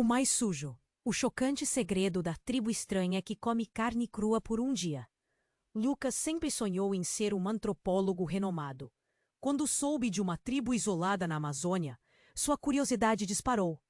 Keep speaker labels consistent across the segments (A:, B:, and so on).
A: O mais sujo. O chocante segredo da tribo estranha que come carne crua por um dia. Lucas sempre sonhou em ser um antropólogo renomado. Quando soube de uma tribo isolada na Amazônia, sua curiosidade disparou.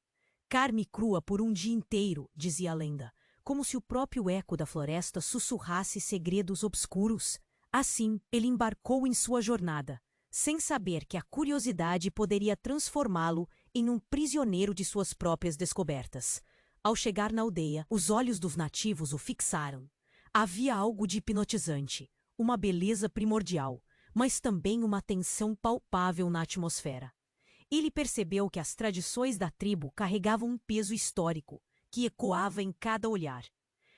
A: Carne crua por um dia inteiro, dizia a lenda, como se o próprio eco da floresta sussurrasse segredos obscuros. Assim, ele embarcou em sua jornada, sem saber que a curiosidade poderia transformá-lo em um prisioneiro de suas próprias descobertas. Ao chegar na aldeia, os olhos dos nativos o fixaram. Havia algo de hipnotizante, uma beleza primordial, mas também uma tensão palpável na atmosfera. Ele percebeu que as tradições da tribo carregavam um peso histórico, que ecoava em cada olhar.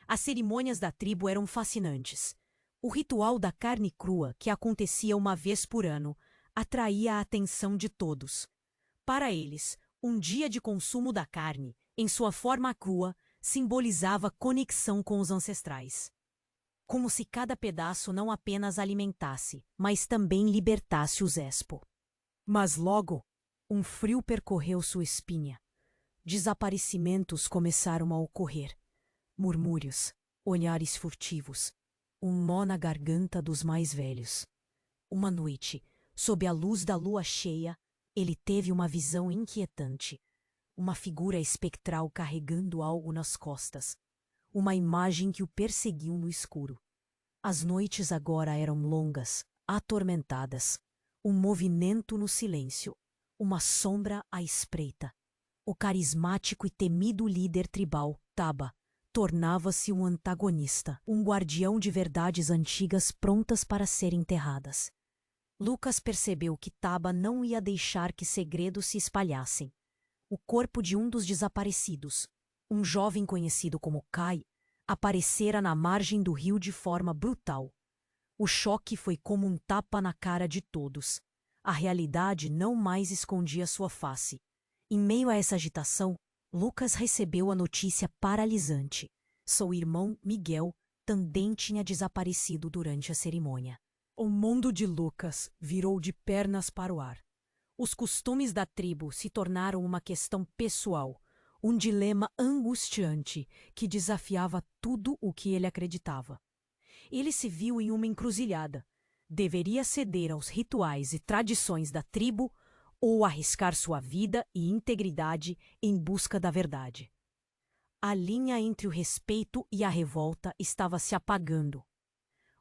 A: As cerimônias da tribo eram fascinantes. O ritual da carne crua, que acontecia uma vez por ano, atraía a atenção de todos. Para eles, um dia de consumo da carne, em sua forma crua, simbolizava conexão com os ancestrais. Como se cada pedaço não apenas alimentasse, mas também libertasse o Zespo. Mas logo, um frio percorreu sua espinha. Desaparecimentos começaram a ocorrer. Murmúrios, olhares furtivos, um nó na garganta dos mais velhos. Uma noite, sob a luz da lua cheia, ele teve uma visão inquietante. Uma figura espectral carregando algo nas costas. Uma imagem que o perseguiu no escuro. As noites agora eram longas, atormentadas. Um movimento no silêncio. Uma sombra à espreita. O carismático e temido líder tribal, Taba, tornava-se um antagonista, um guardião de verdades antigas prontas para serem enterradas. Lucas percebeu que Taba não ia deixar que segredos se espalhassem. O corpo de um dos desaparecidos, um jovem conhecido como Kai, aparecera na margem do rio de forma brutal. O choque foi como um tapa na cara de todos. A realidade não mais escondia sua face. Em meio a essa agitação, Lucas recebeu a notícia paralisante. Seu irmão, Miguel, também tinha desaparecido durante a cerimônia. O mundo de Lucas virou de pernas para o ar. Os costumes da tribo se tornaram uma questão pessoal, um dilema angustiante que desafiava tudo o que ele acreditava. Ele se viu em uma encruzilhada. Deveria ceder aos rituais e tradições da tribo ou arriscar sua vida e integridade em busca da verdade. A linha entre o respeito e a revolta estava se apagando.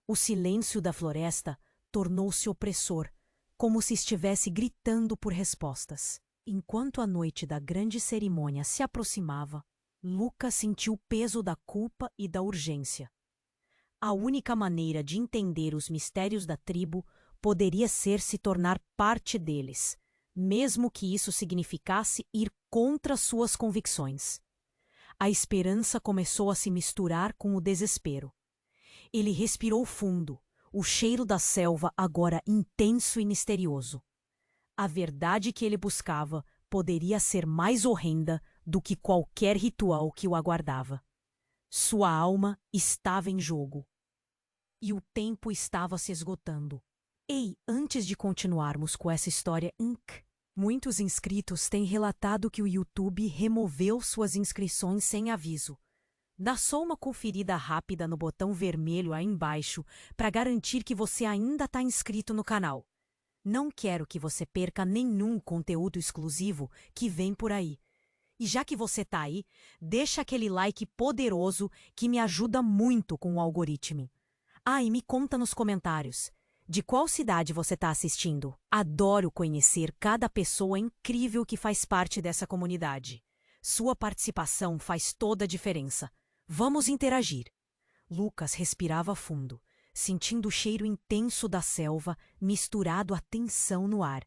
A: O silêncio da floresta tornou-se opressor, como se estivesse gritando por respostas. Enquanto a noite da grande cerimônia se aproximava, Lucas sentiu o peso da culpa e da urgência. A única maneira de entender os mistérios da tribo poderia ser se tornar parte deles, mesmo que isso significasse ir contra suas convicções. A esperança começou a se misturar com o desespero. Ele respirou fundo, o cheiro da selva agora intenso e misterioso. A verdade que ele buscava poderia ser mais horrenda do que qualquer ritual que o aguardava. Sua alma estava em jogo. E o tempo estava se esgotando. Ei, antes de continuarmos com essa história, muitos inscritos têm relatado que o YouTube removeu suas inscrições sem aviso. Dá só uma conferida rápida no botão vermelho aí embaixo para garantir que você ainda está inscrito no canal. Não quero que você perca nenhum conteúdo exclusivo que vem por aí. E já que você está aí, deixa aquele like poderoso que me ajuda muito com o algoritmo. Ah, e me conta nos comentários, de qual cidade você está assistindo? Adoro conhecer cada pessoa incrível que faz parte dessa comunidade. Sua participação faz toda a diferença. Vamos interagir. Lucas respirava fundo, sentindo o cheiro intenso da selva misturado à tensão no ar.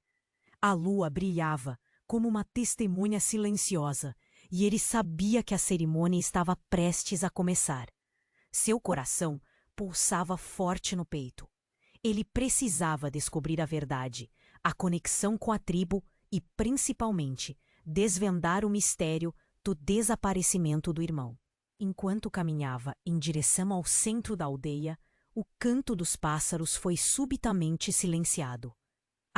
A: A lua brilhava como uma testemunha silenciosa, e ele sabia que a cerimônia estava prestes a começar. Seu coração pulsava forte no peito. Ele precisava descobrir a verdade, a conexão com a tribo e, principalmente, desvendar o mistério do desaparecimento do irmão. Enquanto caminhava em direção ao centro da aldeia, o canto dos pássaros foi subitamente silenciado.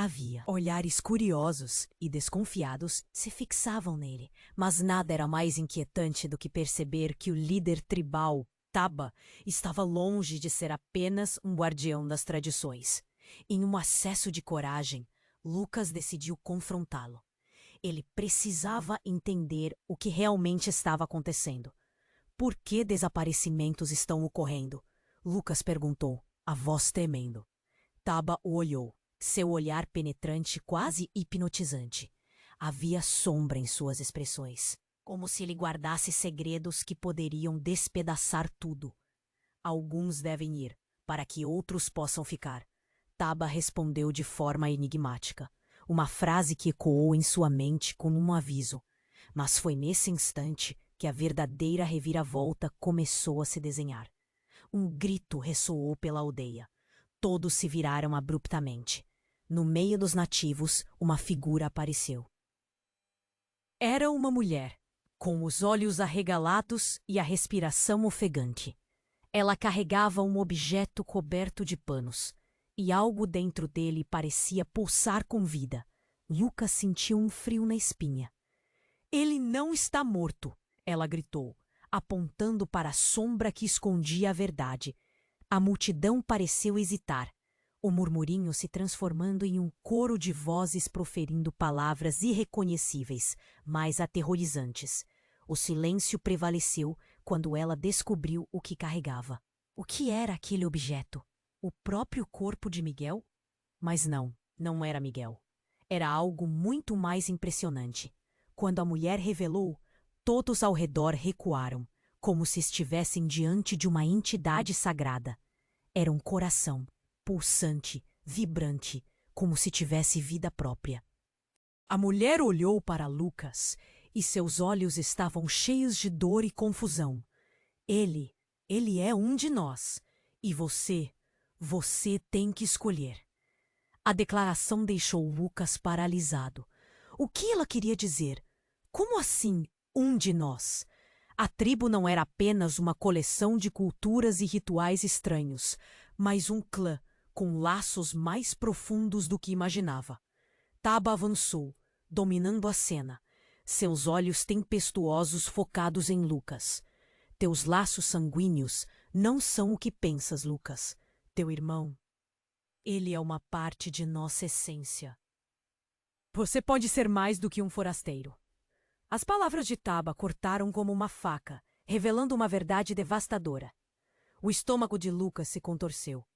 A: Havia olhares curiosos e desconfiados se fixavam nele, mas nada era mais inquietante do que perceber que o líder tribal, Taba, estava longe de ser apenas um guardião das tradições. Em um acesso de coragem, Lucas decidiu confrontá-lo. Ele precisava entender o que realmente estava acontecendo. Por que desaparecimentos estão ocorrendo? Lucas perguntou, a voz tremendo. Taba o olhou, seu olhar penetrante quase hipnotizante. Havia sombra em suas expressões, como se ele guardasse segredos que poderiam despedaçar tudo. Alguns devem ir, para que outros possam ficar. Taba respondeu de forma enigmática, uma frase que ecoou em sua mente como um aviso. Mas foi nesse instante que a verdadeira reviravolta começou a se desenhar. Um grito ressoou pela aldeia. Todos se viraram abruptamente. No meio dos nativos, uma figura apareceu. Era uma mulher, com os olhos arregalados e a respiração ofegante. Ela carregava um objeto coberto de panos, e algo dentro dele parecia pulsar com vida. Lucas sentiu um frio na espinha. Ele não está morto, ela gritou, apontando para a sombra que escondia a verdade. A multidão pareceu hesitar, o murmurinho se transformando em um coro de vozes proferindo palavras irreconhecíveis, mas aterrorizantes. O silêncio prevaleceu quando ela descobriu o que carregava. O que era aquele objeto? O próprio corpo de Miguel? Mas não era Miguel. Era algo muito mais impressionante. Quando a mulher revelou, todos ao redor recuaram, como se estivessem diante de uma entidade sagrada. Era um coração, pulsante, vibrante, como se tivesse vida própria. A mulher olhou para Lucas e seus olhos estavam cheios de dor e confusão. Ele é um de nós, e você tem que escolher. A declaração deixou Lucas paralisado. O que ela queria dizer? Como assim, um de nós? A tribo não era apenas uma coleção de culturas e rituais estranhos, mas um clã com laços mais profundos do que imaginava. Taba avançou, dominando a cena, seus olhos tempestuosos focados em Lucas. Teus laços sanguíneos não são o que pensas, Lucas. Teu irmão, ele é uma parte de nossa essência. Você pode ser mais do que um forasteiro. As palavras de Taba cortaram como uma faca, revelando uma verdade devastadora. O estômago de Lucas se contorceu.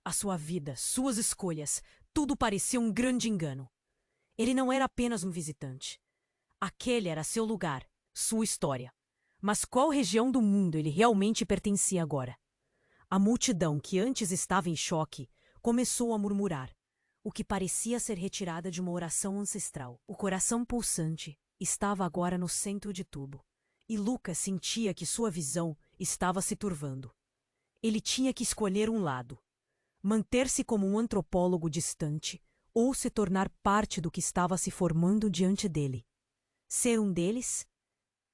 A: A sua vida, suas escolhas, tudo parecia um grande engano. Ele não era apenas um visitante. Aquele era seu lugar, sua história. Mas qual região do mundo ele realmente pertencia agora? A multidão, que antes estava em choque, começou a murmurar, o que parecia ser retirada de uma oração ancestral. O coração pulsante estava agora no centro de tudo, e Lucas sentia que sua visão estava se turvando. Ele tinha que escolher um lado: manter-se como um antropólogo distante ou se tornar parte do que estava se formando diante dele. Ser um deles?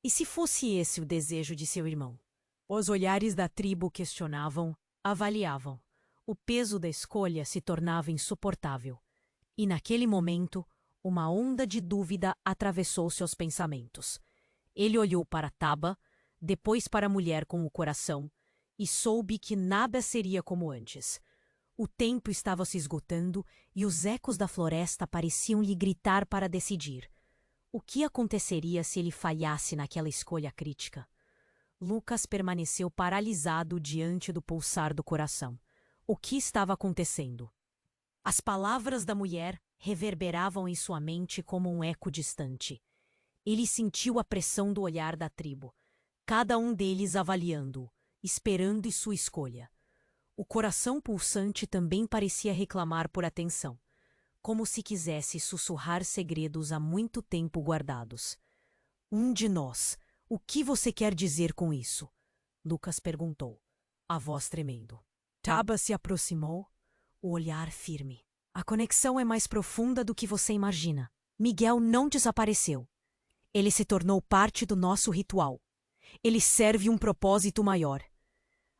A: E se fosse esse o desejo de seu irmão? Os olhares da tribo questionavam, avaliavam. O peso da escolha se tornava insuportável. E naquele momento, uma onda de dúvida atravessou seus pensamentos. Ele olhou para Taba, depois para a mulher com o coração, e soube que nada seria como antes. O tempo estava se esgotando e os ecos da floresta pareciam lhe gritar para decidir. O que aconteceria se ele falhasse naquela escolha crítica? Lucas permaneceu paralisado diante do pulsar do coração. O que estava acontecendo? As palavras da mulher reverberavam em sua mente como um eco distante. Ele sentiu a pressão do olhar da tribo, cada um deles avaliando-o, esperando sua escolha. O coração pulsante também parecia reclamar por atenção, como se quisesse sussurrar segredos há muito tempo guardados. Um de nós. O que você quer dizer com isso? Lucas perguntou, a voz tremendo. Taba se aproximou, o olhar firme. A conexão é mais profunda do que você imagina. Miguel não desapareceu. Ele se tornou parte do nosso ritual. Ele serve um propósito maior.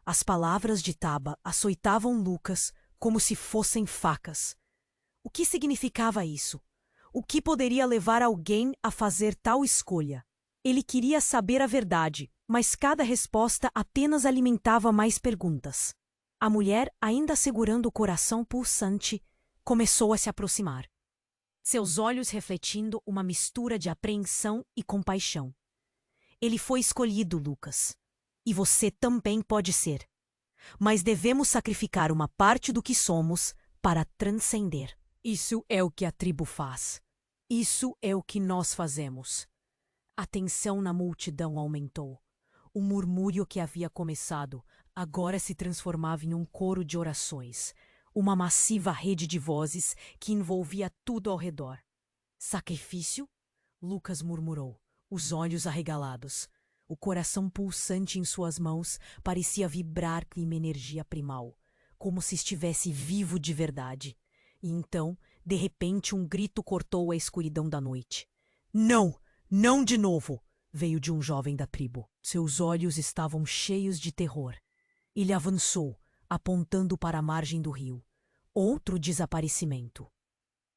A: As palavras de Taba açoitavam Lucas como se fossem facas. O que significava isso? O que poderia levar alguém a fazer tal escolha? Ele queria saber a verdade, mas cada resposta apenas alimentava mais perguntas. A mulher, ainda segurando o coração pulsante, começou a se aproximar. Seus olhos refletindo uma mistura de apreensão e compaixão. Ele foi escolhido, Lucas. E você também pode ser. Mas devemos sacrificar uma parte do que somos para transcender. Isso é o que a tribo faz. Isso é o que nós fazemos. A tensão na multidão aumentou. O murmúrio que havia começado agora se transformava em um coro de orações, uma massiva rede de vozes que envolvia tudo ao redor. Sacrifício? Lucas murmurou, os olhos arregalados. O coração pulsante em suas mãos parecia vibrar com uma energia primal, como se estivesse vivo de verdade. E então, de repente, um grito cortou a escuridão da noite. Não! Não de novo! Veio de um jovem da tribo. Seus olhos estavam cheios de terror. Ele avançou, apontando para a margem do rio. Outro desaparecimento.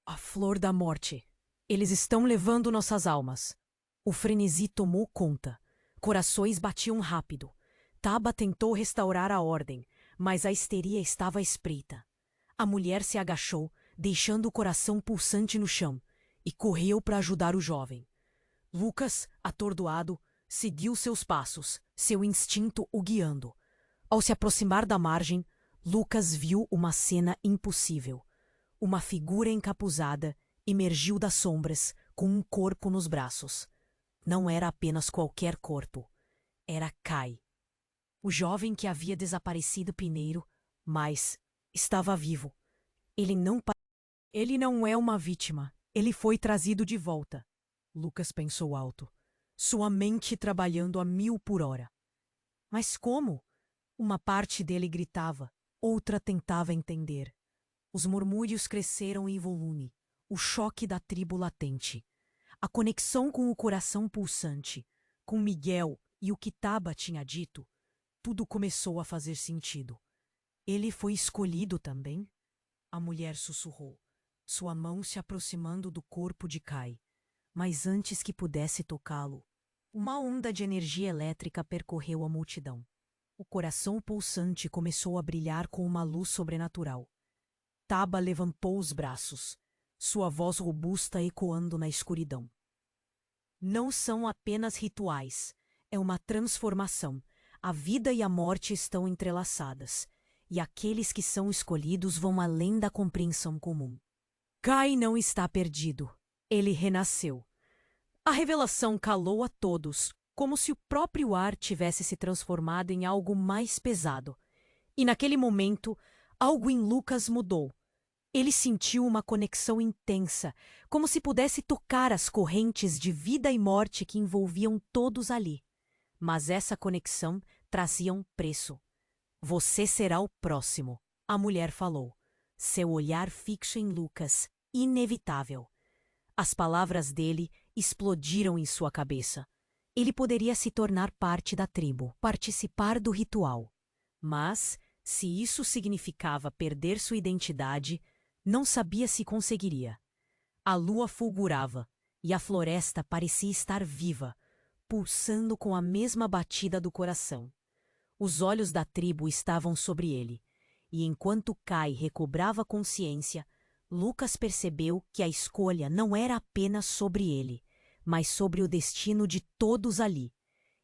A: A flor da morte. Eles estão levando nossas almas. O frenesi tomou conta. Corações batiam rápido. Taba tentou restaurar a ordem, mas a histeria estava à espreita. A mulher se agachou, deixando o coração pulsante no chão, e correu para ajudar o jovem. Lucas, atordoado, seguiu seus passos, seu instinto o guiando. Ao se aproximar da margem, Lucas viu uma cena impossível. Uma figura encapuzada emergiu das sombras com um corpo nos braços. Não era apenas qualquer corpo. Era Kai. O jovem que havia desaparecido primeiro, mas estava vivo. Ele não é uma vítima. Ele foi trazido de volta. Lucas pensou alto, sua mente trabalhando a 1000 por hora. Mas como? Uma parte dele gritava, outra tentava entender. Os murmúrios cresceram em volume, o choque da tribo latente. A conexão com o coração pulsante, com Miguel e o que Taba tinha dito, tudo começou a fazer sentido. Ele foi escolhido também? A mulher sussurrou, sua mão se aproximando do corpo de Kai. Mas antes que pudesse tocá-lo, uma onda de energia elétrica percorreu a multidão. O coração pulsante começou a brilhar com uma luz sobrenatural. Taba levantou os braços, sua voz robusta ecoando na escuridão. Não são apenas rituais, é uma transformação. A vida e a morte estão entrelaçadas, e aqueles que são escolhidos vão além da compreensão comum. Kai não está perdido. Ele renasceu. A revelação calou a todos, como se o próprio ar tivesse se transformado em algo mais pesado. E naquele momento, algo em Lucas mudou. Ele sentiu uma conexão intensa, como se pudesse tocar as correntes de vida e morte que envolviam todos ali. Mas essa conexão trazia um preço. Você será o próximo, a mulher falou. Seu olhar fixo em Lucas, inevitável. As palavras dele explodiram em sua cabeça. Ele poderia se tornar parte da tribo, participar do ritual. Mas, se isso significava perder sua identidade, não sabia se conseguiria. A lua fulgurava e a floresta parecia estar viva, pulsando com a mesma batida do coração. Os olhos da tribo estavam sobre ele, e enquanto Kai recobrava consciência, Lucas percebeu que a escolha não era apenas sobre ele, mas sobre o destino de todos ali.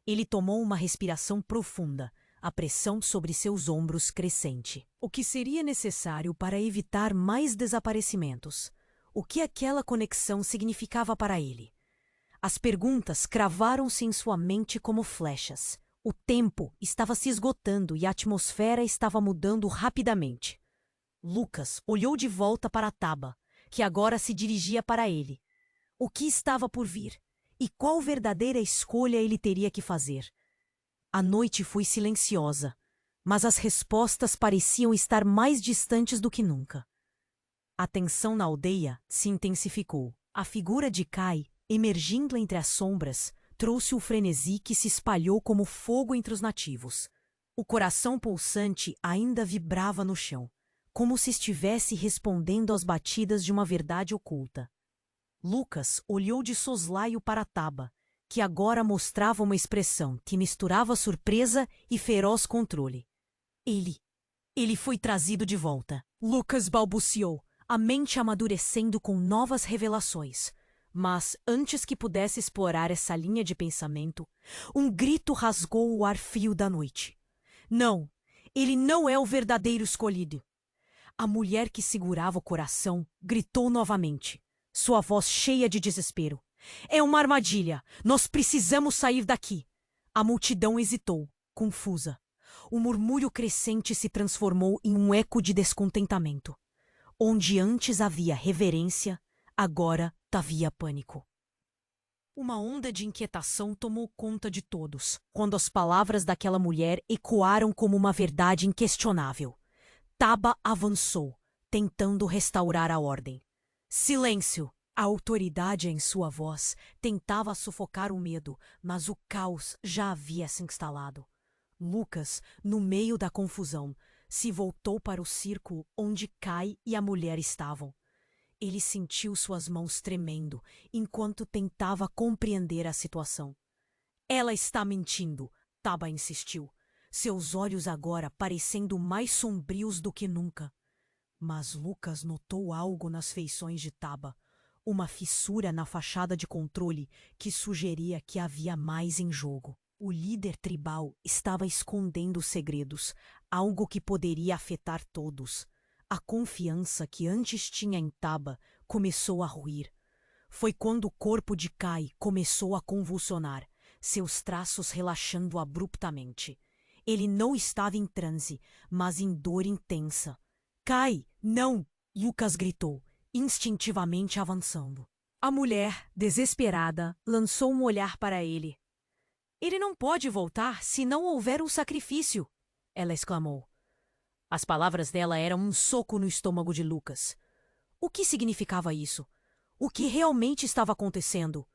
A: Ele tomou uma respiração profunda, a pressão sobre seus ombros crescente. O que seria necessário para evitar mais desaparecimentos? O que aquela conexão significava para ele? As perguntas cravaram-se em sua mente como flechas. O tempo estava se esgotando e a atmosfera estava mudando rapidamente. Lucas olhou de volta para Taba, que agora se dirigia para ele. O que estava por vir? E qual verdadeira escolha ele teria que fazer? A noite foi silenciosa, mas as respostas pareciam estar mais distantes do que nunca. A tensão na aldeia se intensificou. A figura de Kai, emergindo entre as sombras, trouxe o frenesi que se espalhou como fogo entre os nativos. O coração pulsante ainda vibrava no chão. como se estivesse respondendo às batidas de uma verdade oculta. Lucas olhou de soslaio para Taba, que agora mostrava uma expressão que misturava surpresa e feroz controle. Ele foi trazido de volta. Lucas balbuciou, a mente amadurecendo com novas revelações. Mas, antes que pudesse explorar essa linha de pensamento, um grito rasgou o ar frio da noite. Não, ele não é o verdadeiro escolhido. A mulher que segurava o coração gritou novamente, sua voz cheia de desespero. É uma armadilha! Nós precisamos sair daqui! A multidão hesitou, confusa. O murmúrio crescente se transformou em um eco de descontentamento. Onde antes havia reverência, agora havia pânico. Uma onda de inquietação tomou conta de todos, quando as palavras daquela mulher ecoaram como uma verdade inquestionável. Taba avançou, tentando restaurar a ordem. Silêncio! A autoridade em sua voz tentava sufocar o medo, mas o caos já havia se instalado. Lucas, no meio da confusão, se voltou para o círculo onde Kai e a mulher estavam. Ele sentiu suas mãos tremendo enquanto tentava compreender a situação. Ela está mentindo, Taba insistiu, seus olhos agora parecendo mais sombrios do que nunca. Mas Lucas notou algo nas feições de Taba, uma fissura na fachada de controle que sugeria que havia mais em jogo. O líder tribal estava escondendo segredos, algo que poderia afetar todos. A confiança que antes tinha em Taba começou a ruir. Foi quando o corpo de Kai começou a convulsionar, seus traços relaxando abruptamente. Ele não estava em transe, mas em dor intensa. Kai, não! Lucas gritou, instintivamente avançando. A mulher, desesperada, lançou um olhar para ele. Ele não pode voltar se não houver um sacrifício, ela exclamou. As palavras dela eram um soco no estômago de Lucas. O que significava isso? O que realmente estava acontecendo?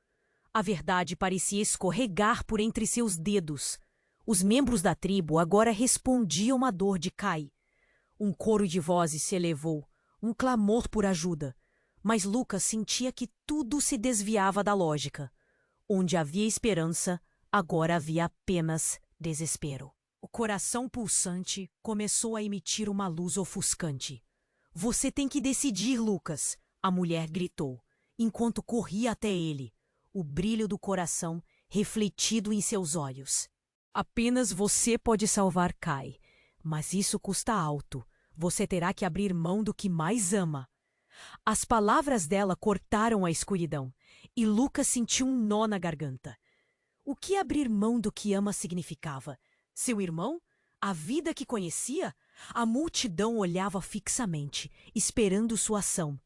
A: A verdade parecia escorregar por entre seus dedos. Os membros da tribo agora respondiam à dor de Kai. Um coro de vozes se elevou, um clamor por ajuda. Mas Lucas sentia que tudo se desviava da lógica. Onde havia esperança, agora havia apenas desespero. O coração pulsante começou a emitir uma luz ofuscante. Você tem que decidir, Lucas, a mulher gritou, enquanto corria até ele, o brilho do coração refletido em seus olhos. Apenas você pode salvar Kai, mas isso custa alto. Você terá que abrir mão do que mais ama. As palavras dela cortaram a escuridão, e Lucas sentiu um nó na garganta. O que abrir mão do que ama significava? Seu irmão? A vida que conhecia? A multidão olhava fixamente, esperando sua ação.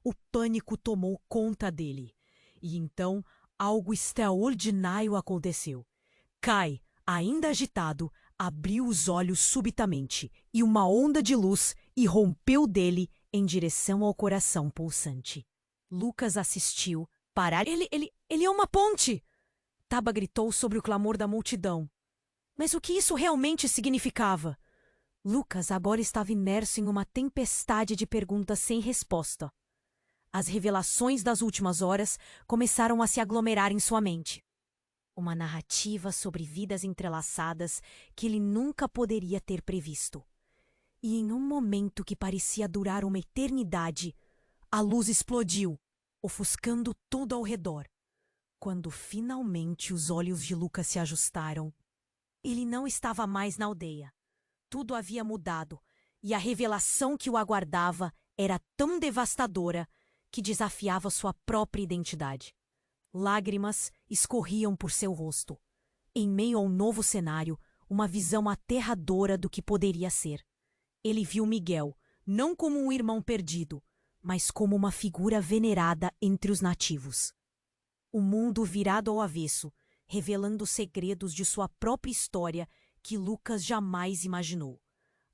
A: O pânico tomou conta dele. E então, algo extraordinário aconteceu. Kai, ainda agitado, abriu os olhos subitamente, e uma onda de luz irrompeu dele em direção ao coração pulsante. Lucas assistiu, parar. Ele é uma ponte! Taba gritou sobre o clamor da multidão. Mas o que isso realmente significava? Lucas agora estava imerso em uma tempestade de perguntas sem resposta. As revelações das últimas horas começaram a se aglomerar em sua mente. Uma narrativa sobre vidas entrelaçadas que ele nunca poderia ter previsto. E em um momento que parecia durar uma eternidade, a luz explodiu, ofuscando tudo ao redor. Quando finalmente os olhos de Lucas se ajustaram, ele não estava mais na aldeia. Tudo havia mudado, e a revelação que o aguardava era tão devastadora que desafiava sua própria identidade. Lágrimas escorriam por seu rosto. Em meio a um novo cenário, uma visão aterradora do que poderia ser. Ele viu Miguel, não como um irmão perdido, mas como uma figura venerada entre os nativos. O mundo virado ao avesso, revelando segredos de sua própria história que Lucas jamais imaginou.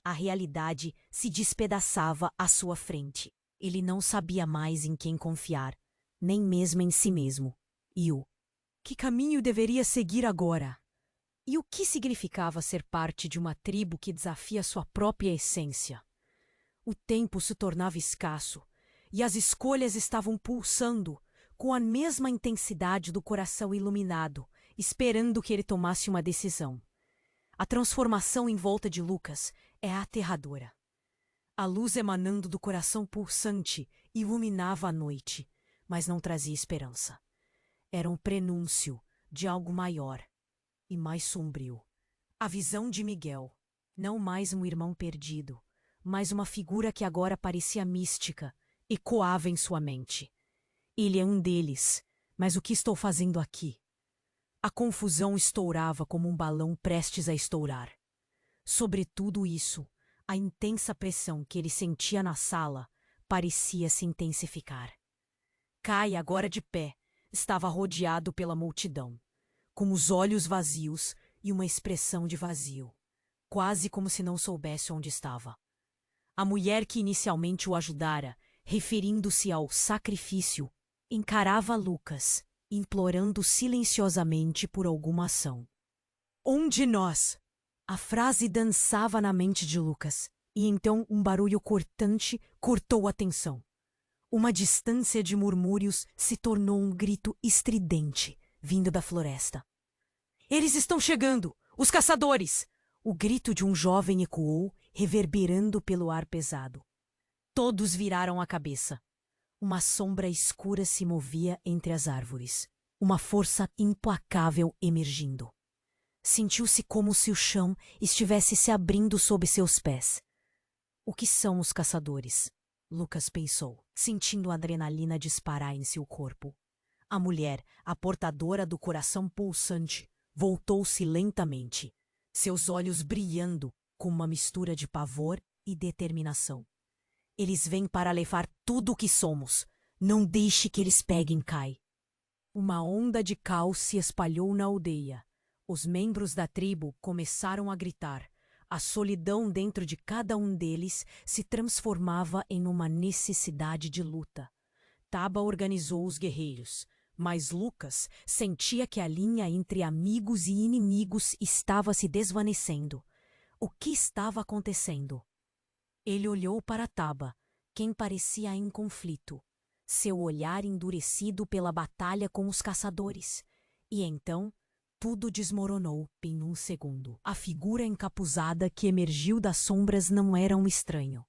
A: A realidade se despedaçava à sua frente. Ele não sabia mais em quem confiar, nem mesmo em si mesmo. E que caminho deveria seguir agora? E o que significava ser parte de uma tribo que desafia sua própria essência? O tempo se tornava escasso e as escolhas estavam pulsando com a mesma intensidade do coração iluminado, esperando que ele tomasse uma decisão. A transformação em volta de Lucas é aterradora. A luz emanando do coração pulsante iluminava a noite, mas não trazia esperança. Era um prenúncio de algo maior e mais sombrio. A visão de Miguel, não mais um irmão perdido, mas uma figura que agora parecia mística, ecoava em sua mente. Ele é um deles, mas o que estou fazendo aqui? A confusão estourava como um balão prestes a estourar. Sobre tudo isso, a intensa pressão que ele sentia na sala parecia se intensificar. Kai, agora de pé, estava rodeado pela multidão, com os olhos vazios e uma expressão de vazio, quase como se não soubesse onde estava. A mulher que inicialmente o ajudara, referindo-se ao sacrifício, encarava Lucas, implorando silenciosamente por alguma ação. Um de nós! A frase dançava na mente de Lucas, e então um barulho cortante cortou a tensão. Uma distância de murmúrios se tornou um grito estridente, vindo da floresta. Eles estão chegando! Os caçadores! O grito de um jovem ecoou, reverberando pelo ar pesado. Todos viraram a cabeça. Uma sombra escura se movia entre as árvores. Uma força implacável emergindo. Sentiu-se como se o chão estivesse se abrindo sob seus pés. O que são os caçadores? Lucas pensou, sentindo a adrenalina disparar em seu corpo. A mulher, a portadora do coração pulsante, voltou-se lentamente, seus olhos brilhando com uma mistura de pavor e determinação. Eles vêm para levar tudo o que somos. Não deixe que eles peguem, Kai. Uma onda de caos se espalhou na aldeia. Os membros da tribo começaram a gritar. A solidão dentro de cada um deles se transformava em uma necessidade de luta. Taba organizou os guerreiros, mas Lucas sentia que a linha entre amigos e inimigos estava se desvanecendo. O que estava acontecendo? Ele olhou para Taba, quem parecia em conflito, seu olhar endurecido pela batalha com os caçadores. E então, tudo desmoronou em um segundo. A figura encapuzada que emergiu das sombras não era um estranho.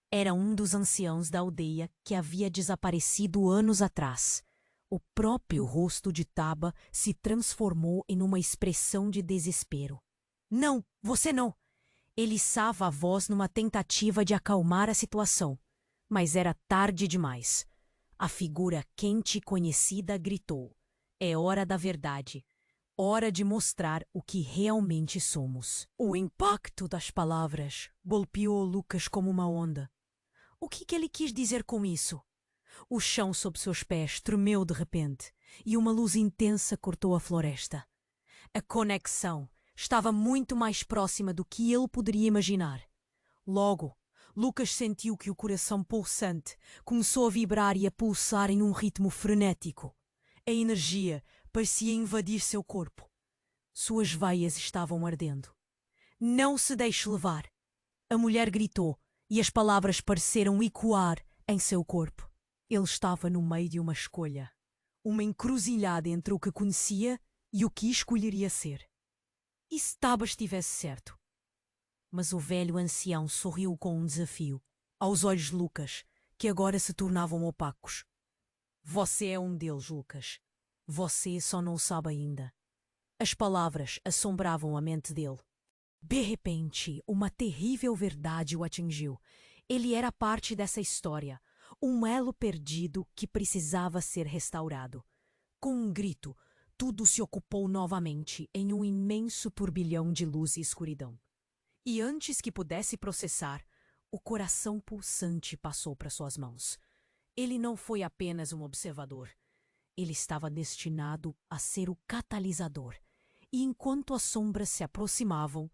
A: Era um dos anciãos da aldeia que havia desaparecido anos atrás. O próprio rosto de Taba se transformou em uma expressão de desespero. Não, você não! Ele içava a voz numa tentativa de acalmar a situação, mas era tarde demais. A figura quente e conhecida gritou. É hora da verdade. Hora de mostrar o que realmente somos. O impacto das palavras golpeou Lucas como uma onda. O que ele quis dizer com isso? O chão sob seus pés tremeu de repente e uma luz intensa cortou a floresta. A conexão estava muito mais próxima do que ele poderia imaginar. Logo, Lucas sentiu que o coração pulsante começou a vibrar e a pulsar em um ritmo frenético. A energia parecia invadir seu corpo. Suas veias estavam ardendo. Não se deixe levar! A mulher gritou e as palavras pareceram ecoar em seu corpo. Ele estava no meio de uma escolha. Uma encruzilhada entre o que conhecia e o que escolheria ser. E se Taba estivesse certo? Mas o velho ancião sorriu com um desafio, aos olhos de Lucas, que agora se tornavam opacos. Você é um deles, Lucas. Você só não o sabe ainda. As palavras assombravam a mente dele. De repente, uma terrível verdade o atingiu. Ele era parte dessa história, um elo perdido que precisava ser restaurado. Com um grito, tudo se ocupou novamente em um imenso turbilhão de luz e escuridão. E antes que pudesse processar, o coração pulsante passou para suas mãos. Ele não foi apenas um observador. Ele estava destinado a ser o catalisador. E enquanto as sombras se aproximavam,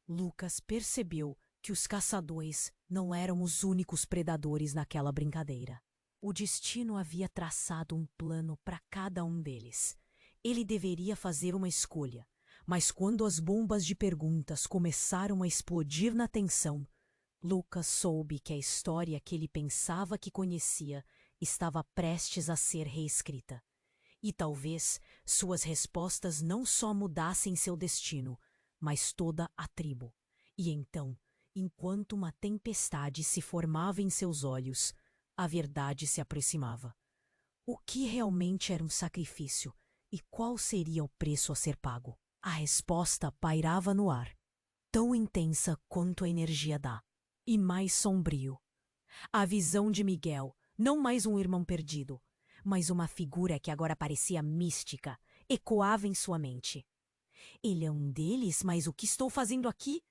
A: Lucas percebeu que os caçadores não eram os únicos predadores naquela brincadeira. O destino havia traçado um plano para cada um deles. Ele deveria fazer uma escolha, mas quando as bombas de perguntas começaram a explodir na tensão, Lucas soube que a história que ele pensava que conhecia estava prestes a ser reescrita. E talvez suas respostas não só mudassem seu destino, mas toda a tribo. E então, enquanto uma tempestade se formava em seus olhos, a verdade se aproximava. O que realmente era um sacrifício e qual seria o preço a ser pago? A resposta pairava no ar, tão intensa quanto a energia dá, e mais sombrio. A visão de Miguel, não mais um irmão perdido, mas uma figura que agora parecia mística, ecoava em sua mente. Ele é um deles, mas o que estou fazendo aqui?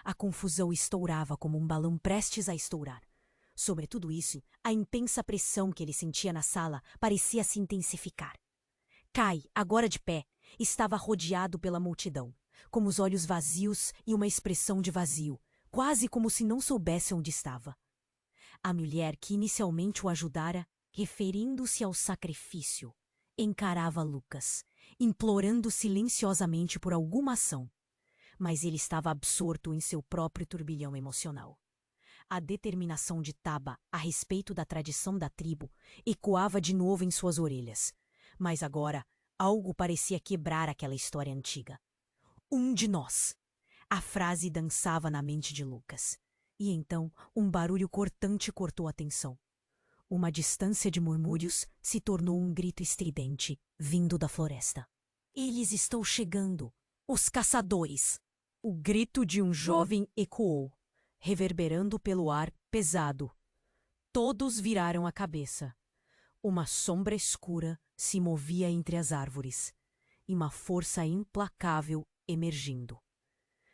A: A confusão estourava como um balão prestes a estourar. Sobre tudo isso, a intensa pressão que ele sentia na sala parecia se intensificar. Kai, agora de pé, estava rodeado pela multidão, com os olhos vazios e uma expressão de vazio, quase como se não soubesse onde estava. A mulher que inicialmente o ajudara, referindo-se ao sacrifício, encarava Lucas, implorando silenciosamente por alguma ação. Mas ele estava absorto em seu próprio turbilhão emocional. A determinação de Taba a respeito da tradição da tribo ecoava de novo em suas orelhas. Mas agora, algo parecia quebrar aquela história antiga. Um de nós. A frase dançava na mente de Lucas. E então, um barulho cortante cortou a atenção. Uma distância de murmúrios se tornou um grito estridente, vindo da floresta. Eles estão chegando! Os caçadores! O grito de um jovem ecoou, reverberando pelo ar pesado. Todos viraram a cabeça. Uma sombra escura se movia entre as árvores, e uma força implacável emergindo.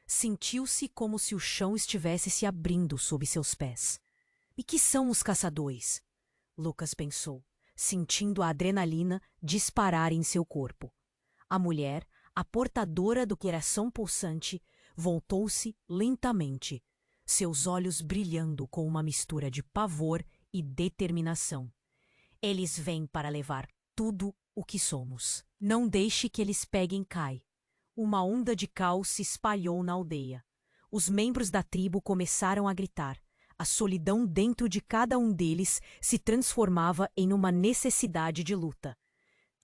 A: Sentiu-se como se o chão estivesse se abrindo sob seus pés. E que são os caçadores? Lucas pensou, sentindo a adrenalina disparar em seu corpo. A mulher, a portadora do coração pulsante, voltou-se lentamente, seus olhos brilhando com uma mistura de pavor e determinação. Eles vêm para levar tudo o que somos. Não deixe que eles peguem Kai. Uma onda de caos se espalhou na aldeia. Os membros da tribo começaram a gritar. A solidão dentro de cada um deles se transformava em uma necessidade de luta.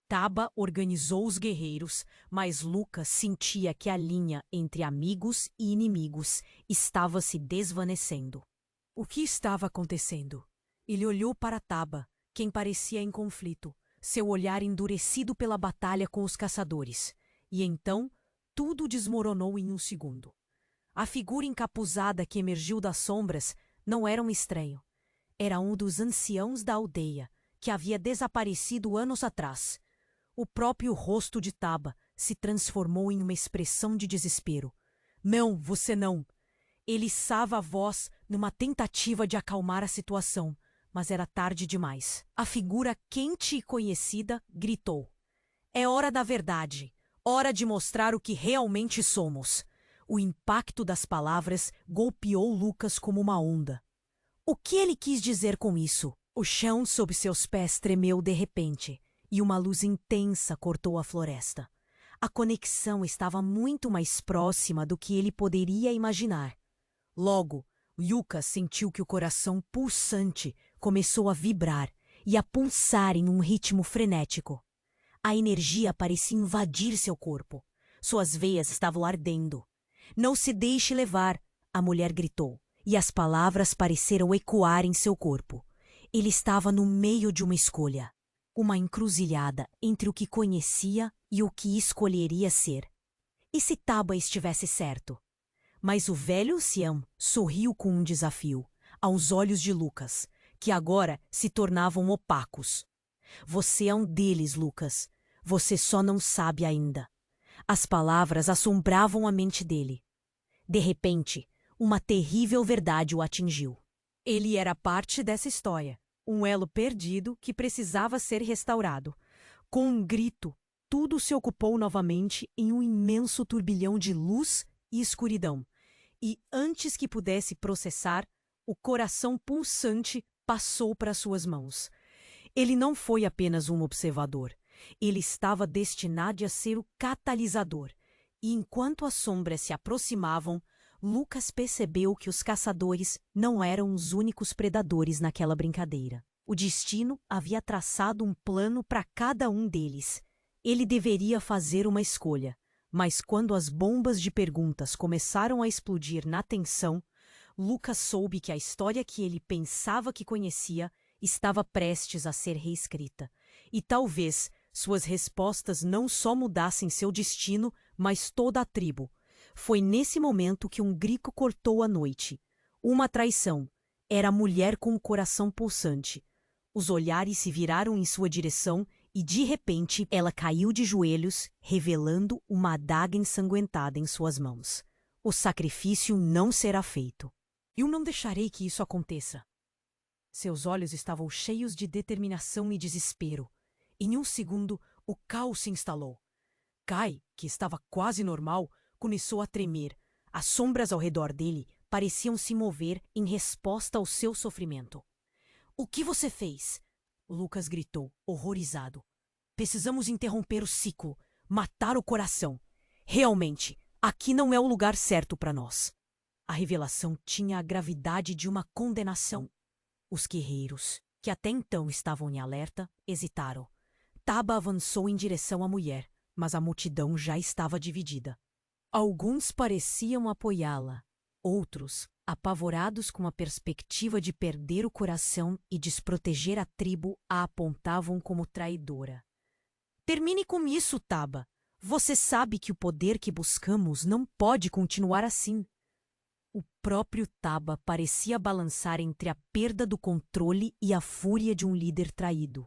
A: Taba organizou os guerreiros, mas Lucas sentia que a linha entre amigos e inimigos estava se desvanecendo. O que estava acontecendo? Ele olhou para Taba, quem parecia em conflito, seu olhar endurecido pela batalha com os caçadores. E então, tudo desmoronou em um segundo. A figura encapuzada que emergiu das sombras não era um estranho. Era um dos anciãos da aldeia, que havia desaparecido anos atrás. O próprio rosto de Taba se transformou em uma expressão de desespero. Não, você não! Ele içava a voz numa tentativa de acalmar a situação, mas era tarde demais. A figura quente e conhecida gritou. É hora da verdade, hora de mostrar o que realmente somos. O impacto das palavras golpeou Lucas como uma onda. O que ele quis dizer com isso? O chão sob seus pés tremeu de repente, e uma luz intensa cortou a floresta. A conexão estava muito mais próxima do que ele poderia imaginar. Logo, Lucas sentiu que o coração pulsante começou a vibrar e a pulsar em um ritmo frenético. A energia parecia invadir seu corpo. Suas veias estavam ardendo. Não se deixe levar, a mulher gritou, e as palavras pareceram ecoar em seu corpo. Ele estava no meio de uma escolha. Uma encruzilhada entre o que conhecia e o que escolheria ser. E se Taba estivesse certo? Mas o velho ancião sorriu com um desafio, aos olhos de Lucas, que agora se tornavam opacos. Você é um deles, Lucas. Você só não sabe ainda. As palavras assombravam a mente dele. De repente, uma terrível verdade o atingiu. Ele era parte dessa história. Um elo perdido que precisava ser restaurado. Com um grito, tudo se ocupou novamente em um imenso turbilhão de luz e escuridão. E antes que pudesse processar, o coração pulsante passou para suas mãos. Ele não foi apenas um observador. Ele estava destinado a ser o catalisador. E enquanto as sombras se aproximavam, Lucas percebeu que os caçadores não eram os únicos predadores naquela brincadeira. O destino havia traçado um plano para cada um deles. Ele deveria fazer uma escolha, mas quando as bombas de perguntas começaram a explodir na tensão, Lucas soube que a história que ele pensava que conhecia estava prestes a ser reescrita. E talvez suas respostas não só mudassem seu destino, mas toda a tribo. Foi nesse momento que um grito cortou a noite. Uma traição. Era a mulher com o coração pulsante. Os olhares se viraram em sua direção e, de repente, ela caiu de joelhos, revelando uma adaga ensanguentada em suas mãos. O sacrifício não será feito. Eu não deixarei que isso aconteça. Seus olhos estavam cheios de determinação e desespero. Em um segundo, o caos se instalou. Kai, que estava quase normal, começou a tremer. As sombras ao redor dele pareciam se mover em resposta ao seu sofrimento. "O que você fez?" Lucas gritou, horrorizado. "Precisamos interromper o ciclo, matar o coração. Realmente, aqui não é o lugar certo para nós." A revelação tinha a gravidade de uma condenação. Os guerreiros, que até então estavam em alerta, hesitaram. Taba avançou em direção à mulher, mas a multidão já estava dividida. Alguns pareciam apoiá-la. Outros, apavorados com a perspectiva de perder o coração e desproteger a tribo, a apontavam como traidora. "Termine com isso, Taba. Você sabe que o poder que buscamos não pode continuar assim." O próprio Taba parecia balançar entre a perda do controle e a fúria de um líder traído.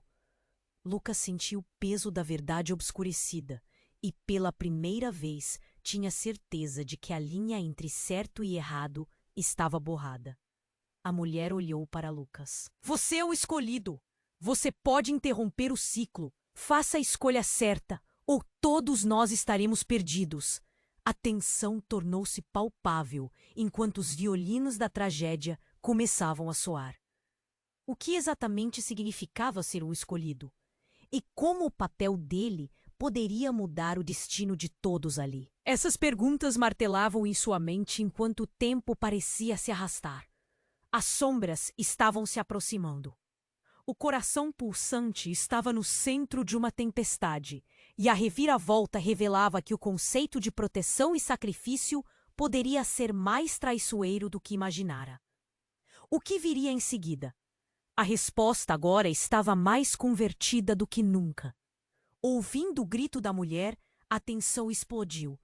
A: Lucas sentiu o peso da verdade obscurecida e, pela primeira vez, tinha certeza de que a linha entre certo e errado estava borrada. A mulher olhou para Lucas. "Você é o escolhido. Você pode interromper o ciclo. Faça a escolha certa, ou todos nós estaremos perdidos." A tensão tornou-se palpável enquanto os violinos da tragédia começavam a soar. O que exatamente significava ser o escolhido? E como o papel dele poderia mudar o destino de todos ali? Essas perguntas martelavam em sua mente enquanto o tempo parecia se arrastar. As sombras estavam se aproximando. O coração pulsante estava no centro de uma tempestade, e a reviravolta revelava que o conceito de proteção e sacrifício poderia ser mais traiçoeiro do que imaginara. O que viria em seguida? A resposta agora estava mais convertida do que nunca. Ouvindo o grito da mulher, a tensão explodiu.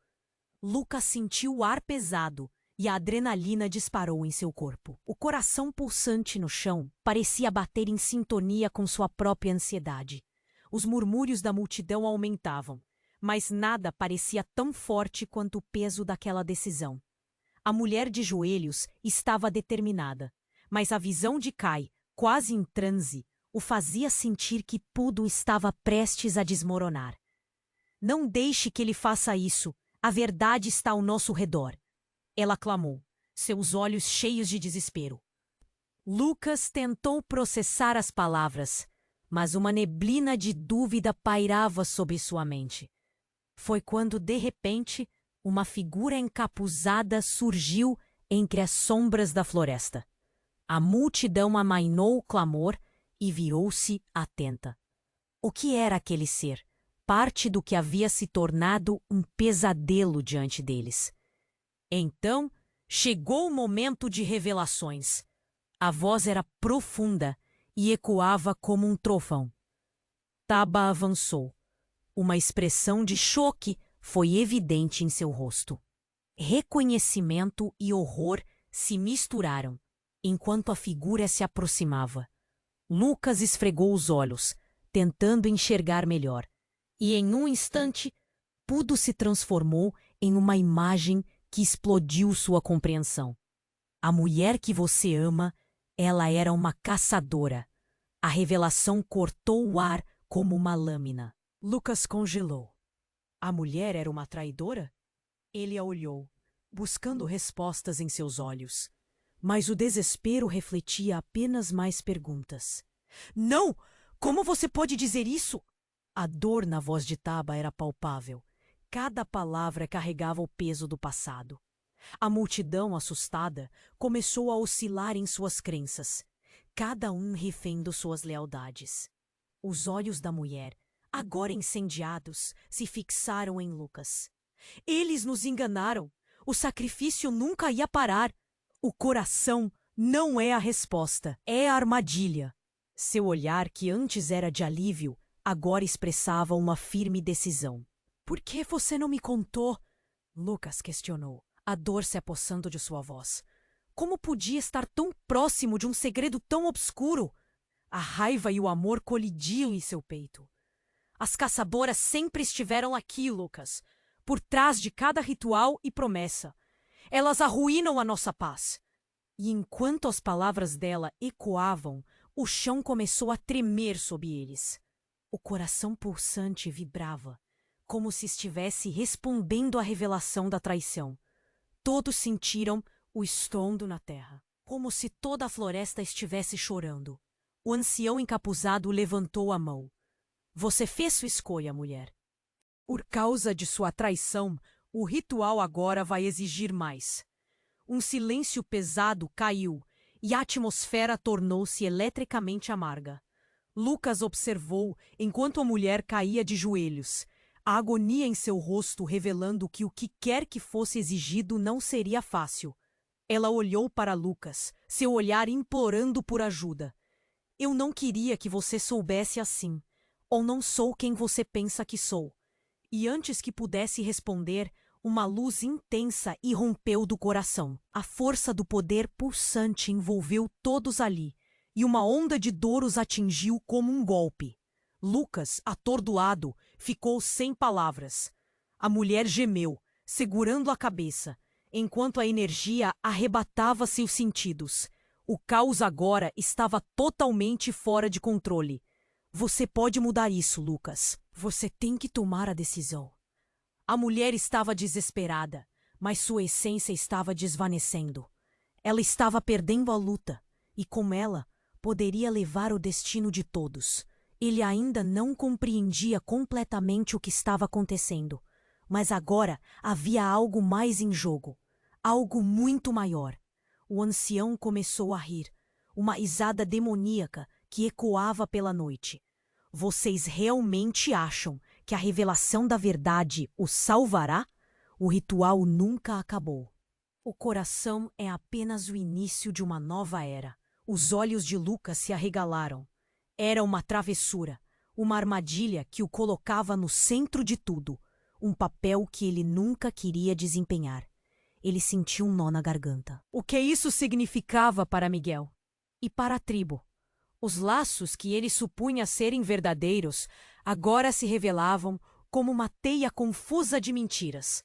A: Lucas sentiu o ar pesado e a adrenalina disparou em seu corpo. O coração pulsante no chão parecia bater em sintonia com sua própria ansiedade. Os murmúrios da multidão aumentavam, mas nada parecia tão forte quanto o peso daquela decisão. A mulher de joelhos estava determinada, mas a visão de Kai, quase em transe, o fazia sentir que tudo estava prestes a desmoronar. "Não deixe que ele faça isso. A verdade está ao nosso redor." Ela clamou, seus olhos cheios de desespero. Lucas tentou processar as palavras, mas uma neblina de dúvida pairava sobre sua mente. Foi quando, de repente, uma figura encapuzada surgiu entre as sombras da floresta. A multidão amainou o clamor e virou-se atenta. O que era aquele ser? Parte do que havia se tornado um pesadelo diante deles. Então, chegou o momento de revelações. A voz era profunda e ecoava como um trovão. Taba avançou. Uma expressão de choque foi evidente em seu rosto. Reconhecimento e horror se misturaram, enquanto a figura se aproximava. Lucas esfregou os olhos, tentando enxergar melhor, e em um instante, tudo se transformou em uma imagem que explodiu sua compreensão. A mulher que você ama, ela era uma caçadora. A revelação cortou o ar como uma lâmina. Lucas congelou. A mulher era uma traidora? Ele a olhou, buscando respostas em seus olhos. Mas o desespero refletia apenas mais perguntas. "Não! Como você pode dizer isso?" A dor na voz de Taba era palpável. Cada palavra carregava o peso do passado. A multidão, assustada, começou a oscilar em suas crenças, cada um refém suas lealdades. Os olhos da mulher, agora incendiados, se fixaram em Lucas. Eles nos enganaram. O sacrifício nunca ia parar. O coração não é a resposta, é a armadilha. Seu olhar, que antes era de alívio, agora expressava uma firme decisão. Por que você não me contou? Lucas questionou, a dor se apossando de sua voz. Como podia estar tão próximo de um segredo tão obscuro? A raiva e o amor colidiam em seu peito. As caçadoras sempre estiveram aqui, Lucas, por trás de cada ritual e promessa. Elas arruinam a nossa paz. E enquanto as palavras dela ecoavam, o chão começou a tremer sob eles. O coração pulsante vibrava, como se estivesse respondendo à revelação da traição. Todos sentiram o estrondo na terra, como se toda a floresta estivesse chorando. O ancião encapuzado levantou a mão. Você fez sua escolha, mulher. Por causa de sua traição, o ritual agora vai exigir mais. Um silêncio pesado caiu e a atmosfera tornou-se eletricamente amarga. Lucas observou enquanto a mulher caía de joelhos, a agonia em seu rosto revelando que o que quer que fosse exigido não seria fácil. Ela olhou para Lucas, seu olhar implorando por ajuda. Eu não queria que você soubesse assim, ou não sou quem você pensa que sou. E antes que pudesse responder, uma luz intensa irrompeu do coração. A força do poder pulsante envolveu todos ali, e uma onda de dor os atingiu como um golpe. Lucas, atordoado, ficou sem palavras. A mulher gemeu, segurando a cabeça, enquanto a energia arrebatava seus sentidos. O caos agora estava totalmente fora de controle. Você pode mudar isso, Lucas. Você tem que tomar a decisão. A mulher estava desesperada, mas sua essência estava desvanecendo. Ela estava perdendo a luta, e com ela, poderia levar o destino de todos. Ele ainda não compreendia completamente o que estava acontecendo, mas agora havia algo mais em jogo, algo muito maior. O ancião começou a rir, uma risada demoníaca que ecoava pela noite. Vocês realmente acham que a revelação da verdade os salvará? O ritual nunca acabou. O coração é apenas o início de uma nova era. Os olhos de Lucas se arregalaram. Era uma travessura, uma armadilha que o colocava no centro de tudo, um papel que ele nunca queria desempenhar. Ele sentiu um nó na garganta. O que isso significava para Miguel? E para a tribo? Os laços que ele supunha serem verdadeiros agora se revelavam como uma teia confusa de mentiras.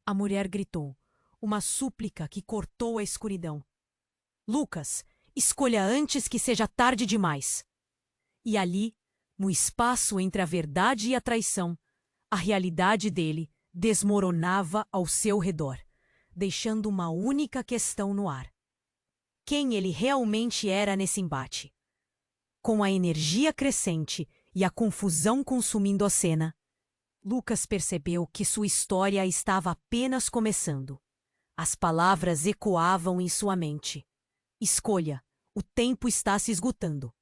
A: A mulher gritou, uma súplica que cortou a escuridão. Lucas, escolha antes que seja tarde demais. E ali, no espaço entre a verdade e a traição, a realidade dele desmoronava ao seu redor, deixando uma única questão no ar. Quem ele realmente era nesse embate? Com a energia crescente e a confusão consumindo a cena, Lucas percebeu que sua história estava apenas começando. As palavras ecoavam em sua mente. Escolha, o tempo está se esgotando.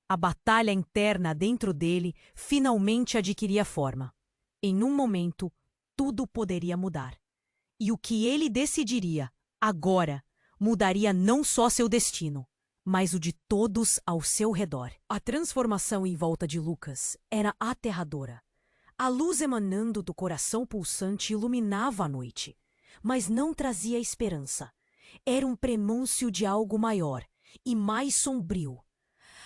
A: A batalha interna dentro dele finalmente adquiria forma. Em um momento, tudo poderia mudar. E o que ele decidiria, agora, mudaria não só seu destino, mas o de todos ao seu redor. A transformação em volta de Lucas era aterradora. A luz emanando do coração pulsante iluminava a noite, mas não trazia esperança. Era um prenúncio de algo maior e mais sombrio.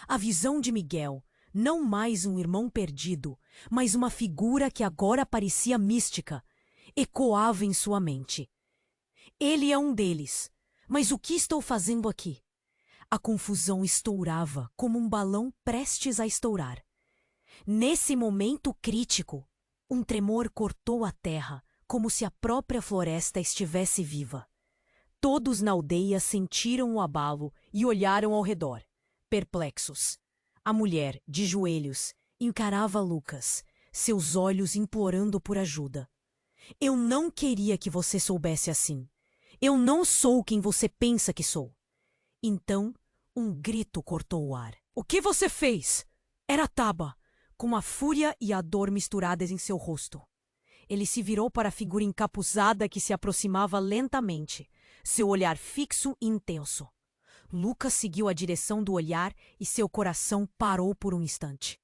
A: A visão de Miguel, não mais um irmão perdido, mas uma figura que agora parecia mística, ecoava em sua mente. Ele é um deles, mas o que estou fazendo aqui? A confusão estourava como um balão prestes a estourar. Nesse momento crítico, um tremor cortou a terra, como se a própria floresta estivesse viva. Todos na aldeia sentiram o abalo e olharam ao redor, perplexos. A mulher, de joelhos, encarava Lucas, seus olhos implorando por ajuda. Eu não queria que você soubesse assim. Eu não sou quem você pensa que sou. Então, um grito cortou o ar. O que você fez? Era Taba, com a fúria e a dor misturadas em seu rosto. Ele se virou para a figura encapuzada que se aproximava lentamente, seu olhar fixo e intenso. Lucas seguiu a direção do olhar e seu coração parou por um instante.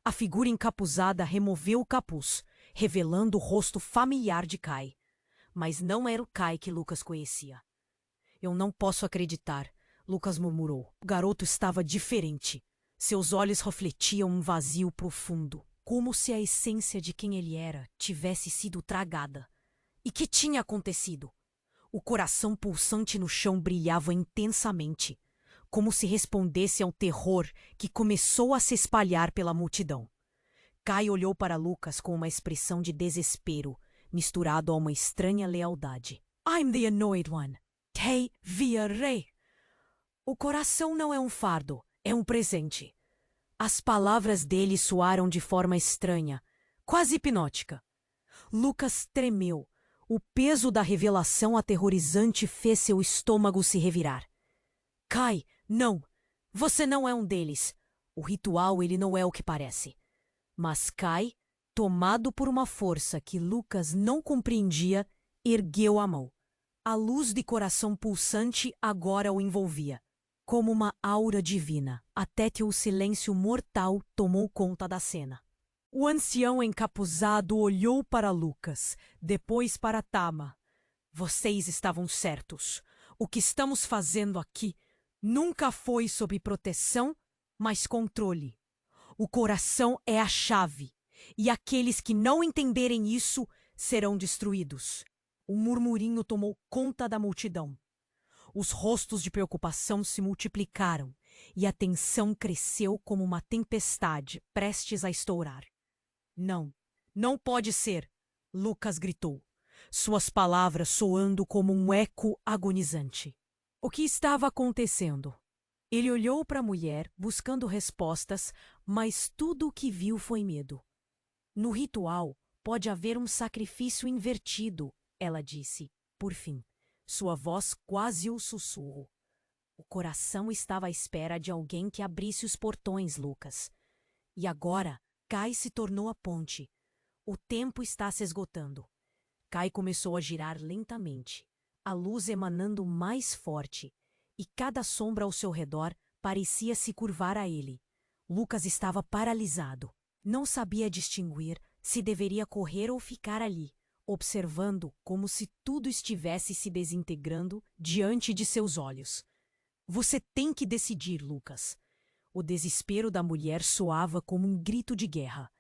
A: A figura encapuzada removeu o capuz, revelando o rosto familiar de Kai. Mas não era o Kai que Lucas conhecia. Eu não posso acreditar, Lucas murmurou. O garoto estava diferente. Seus olhos refletiam um vazio profundo, como se a essência de quem ele era tivesse sido tragada. E que tinha acontecido? O coração pulsante no chão brilhava intensamente, como se respondesse ao terror que começou a se espalhar pela multidão. Kai olhou para Lucas com uma expressão de desespero, misturado a uma estranha lealdade. I'm the annoyed one. Te virei. O coração não é um fardo, é um presente. As palavras dele soaram de forma estranha, quase hipnótica. Lucas tremeu. O peso da revelação aterrorizante fez seu estômago se revirar. Kai, não. Você não é um deles. O ritual ele não é o que parece. Mas Kai, tomado por uma força que Lucas não compreendia, ergueu a mão. A luz de coração pulsante agora o envolvia, como uma aura divina, até que o silêncio mortal tomou conta da cena. O ancião encapuzado olhou para Lucas, depois para Tama. Vocês estavam certos. O que estamos fazendo aqui nunca foi sob proteção, mas controle. O coração é a chave, e aqueles que não entenderem isso serão destruídos. Um murmurinho tomou conta da multidão. Os rostos de preocupação se multiplicaram, e a tensão cresceu como uma tempestade prestes a estourar. Não, não pode ser, Lucas gritou, suas palavras soando como um eco agonizante. O que estava acontecendo? Ele olhou para a mulher, buscando respostas, mas tudo o que viu foi medo. No ritual, pode haver um sacrifício invertido, ela disse, por fim, sua voz quase um sussurro. O coração estava à espera de alguém que abrisse os portões, Lucas. E agora, Kai se tornou a ponte. O tempo está se esgotando. Kai começou a girar lentamente, a luz emanando mais forte, e cada sombra ao seu redor parecia se curvar a ele. Lucas estava paralisado. Não sabia distinguir se deveria correr ou ficar ali, observando como se tudo estivesse se desintegrando diante de seus olhos. Você tem que decidir, Lucas. O desespero da mulher soava como um grito de guerra.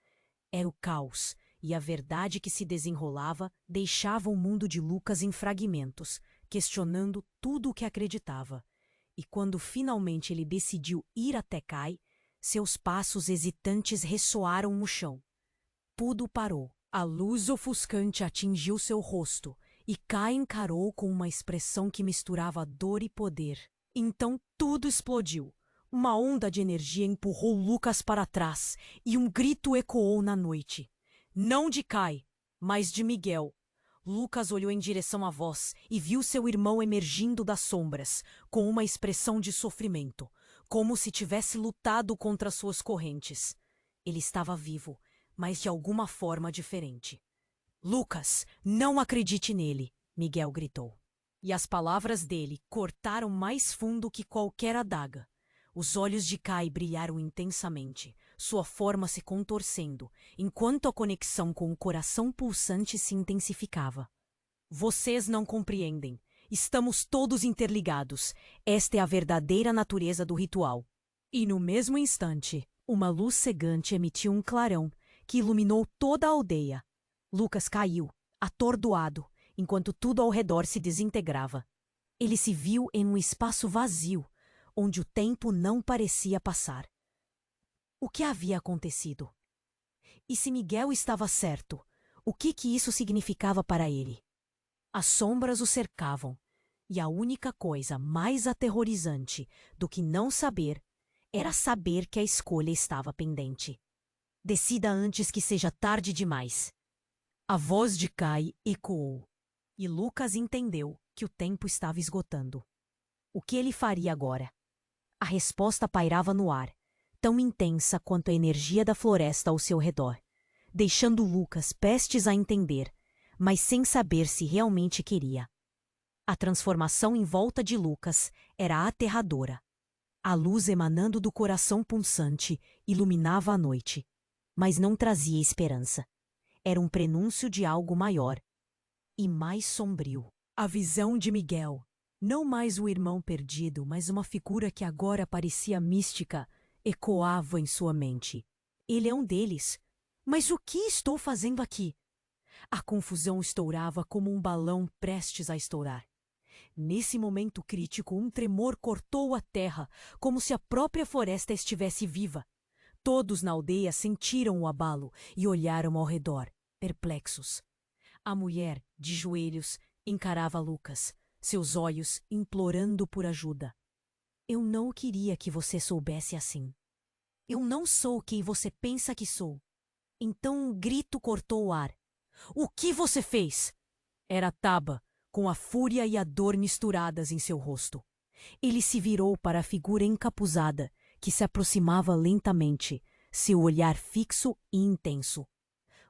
A: Era o caos, e a verdade que se desenrolava deixava o mundo de Lucas em fragmentos, questionando tudo o que acreditava. E quando finalmente ele decidiu ir até Kai, seus passos hesitantes ressoaram no chão. Tudo parou. A luz ofuscante atingiu seu rosto, e Kai encarou com uma expressão que misturava dor e poder. Então tudo explodiu. Uma onda de energia empurrou Lucas para trás, e um grito ecoou na noite. Não de Kai, mas de Miguel. Lucas olhou em direção à voz e viu seu irmão emergindo das sombras, com uma expressão de sofrimento, como se tivesse lutado contra suas correntes. Ele estava vivo, mas de alguma forma diferente. Lucas, não acredite nele, Miguel gritou. E as palavras dele cortaram mais fundo que qualquer adaga. Os olhos de Kai brilharam intensamente, sua forma se contorcendo, enquanto a conexão com o coração pulsante se intensificava. Vocês não compreendem. Estamos todos interligados. Esta é a verdadeira natureza do ritual. E no mesmo instante, uma luz cegante emitiu um clarão que iluminou toda a aldeia. Lucas caiu, atordoado, enquanto tudo ao redor se desintegrava. Ele se viu em um espaço vazio, onde o tempo não parecia passar. O que havia acontecido? E se Miguel estava certo, o que isso significava para ele? As sombras o cercavam, e a única coisa mais aterrorizante do que não saber era saber que a escolha estava pendente. Decida antes que seja tarde demais. A voz de Kai ecoou, e Lucas entendeu. que o tempo estava esgotando. O que ele faria agora? A resposta pairava no ar, tão intensa quanto a energia da floresta ao seu redor, deixando Lucas prestes a entender, mas sem saber se realmente queria. A transformação em volta de Lucas era aterradora. A luz emanando do coração pulsante iluminava a noite, mas não trazia esperança. Era um prenúncio de algo maior e mais sombrio. A visão de Miguel, não mais o irmão perdido, mas uma figura que agora parecia mística, ecoava em sua mente. Ele é um deles. Mas o que estou fazendo aqui? A confusão estourava como um balão prestes a estourar. Nesse momento crítico, um tremor cortou a terra, como se a própria floresta estivesse viva. Todos na aldeia sentiram o abalo e olharam ao redor, perplexos. A mulher, de joelhos, encarava Lucas, seus olhos implorando por ajuda. Eu não queria que você soubesse assim. Eu não sou quem você pensa que sou. Então um grito cortou o ar. O que você fez? Era Taba, com a fúria e a dor misturadas em seu rosto. Ele se virou para a figura encapuzada, que se aproximava lentamente, seu olhar fixo e intenso.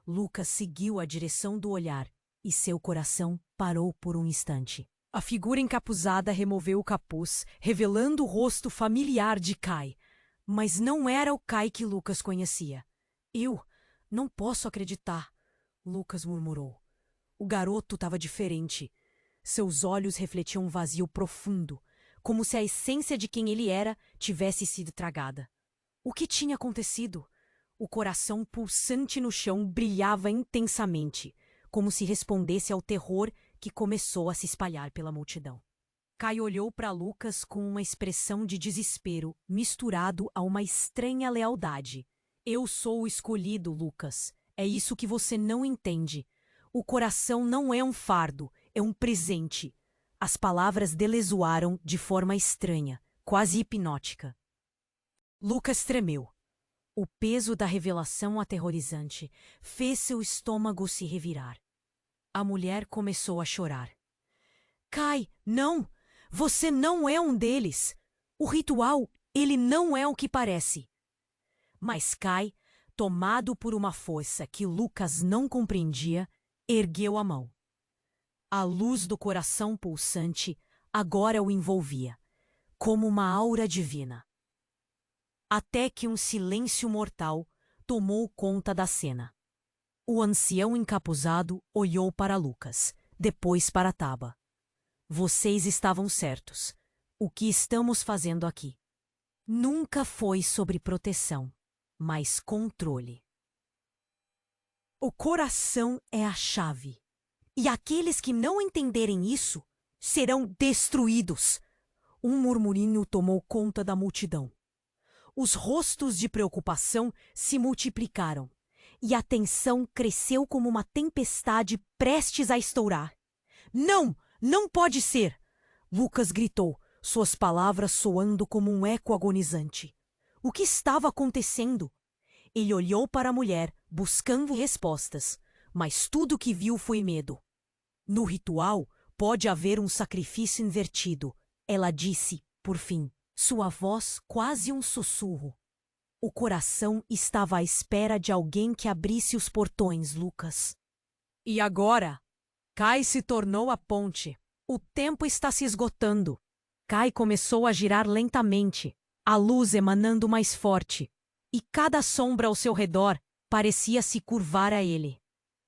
A: Lucas seguiu a direção do olhar e seu coração parou por um instante. A figura encapuzada removeu o capuz, revelando o rosto familiar de Kai. Mas não era o Kai que Lucas conhecia. Eu não posso acreditar, Lucas murmurou. O garoto estava diferente. Seus olhos refletiam um vazio profundo, como se a essência de quem ele era tivesse sido tragada. O que tinha acontecido? O coração pulsante no chão brilhava intensamente, como se respondesse ao terror que começou a se espalhar pela multidão. Kai olhou para Lucas com uma expressão de desespero, misturado a uma estranha lealdade. Eu sou o escolhido, Lucas. É isso que você não entende. O coração não é um fardo, é um presente. As palavras dele soaram de forma estranha, quase hipnótica. Lucas tremeu. O peso da revelação aterrorizante fez seu estômago se revirar. A mulher começou a chorar. Kai, não! Você não é um deles! O ritual, ele não é o que parece. Mas Kai, tomado por uma força que Lucas não compreendia, ergueu a mão. A luz do coração pulsante agora o envolvia, como uma aura divina. Até que um silêncio mortal tomou conta da cena. O ancião encapuzado olhou para Lucas, depois para Taba. Vocês estavam certos. O que estamos fazendo aqui? Nunca foi sobre proteção, mas controle. O coração é a chave. E aqueles que não entenderem isso serão destruídos. Um murmurinho tomou conta da multidão. Os rostos de preocupação se multiplicaram, e a tensão cresceu como uma tempestade prestes a estourar. Não! Não pode ser! Lucas gritou, suas palavras soando como um eco agonizante. O que estava acontecendo? Ele olhou para a mulher, buscando respostas, mas tudo o que viu foi medo. No ritual, pode haver um sacrifício invertido, ela disse, por fim, sua voz quase um sussurro. O coração estava à espera de alguém que abrisse os portões, Lucas. E agora? Kai se tornou a ponte. O tempo está se esgotando. Kai começou a girar lentamente, a luz emanando mais forte, e cada sombra ao seu redor parecia se curvar a ele.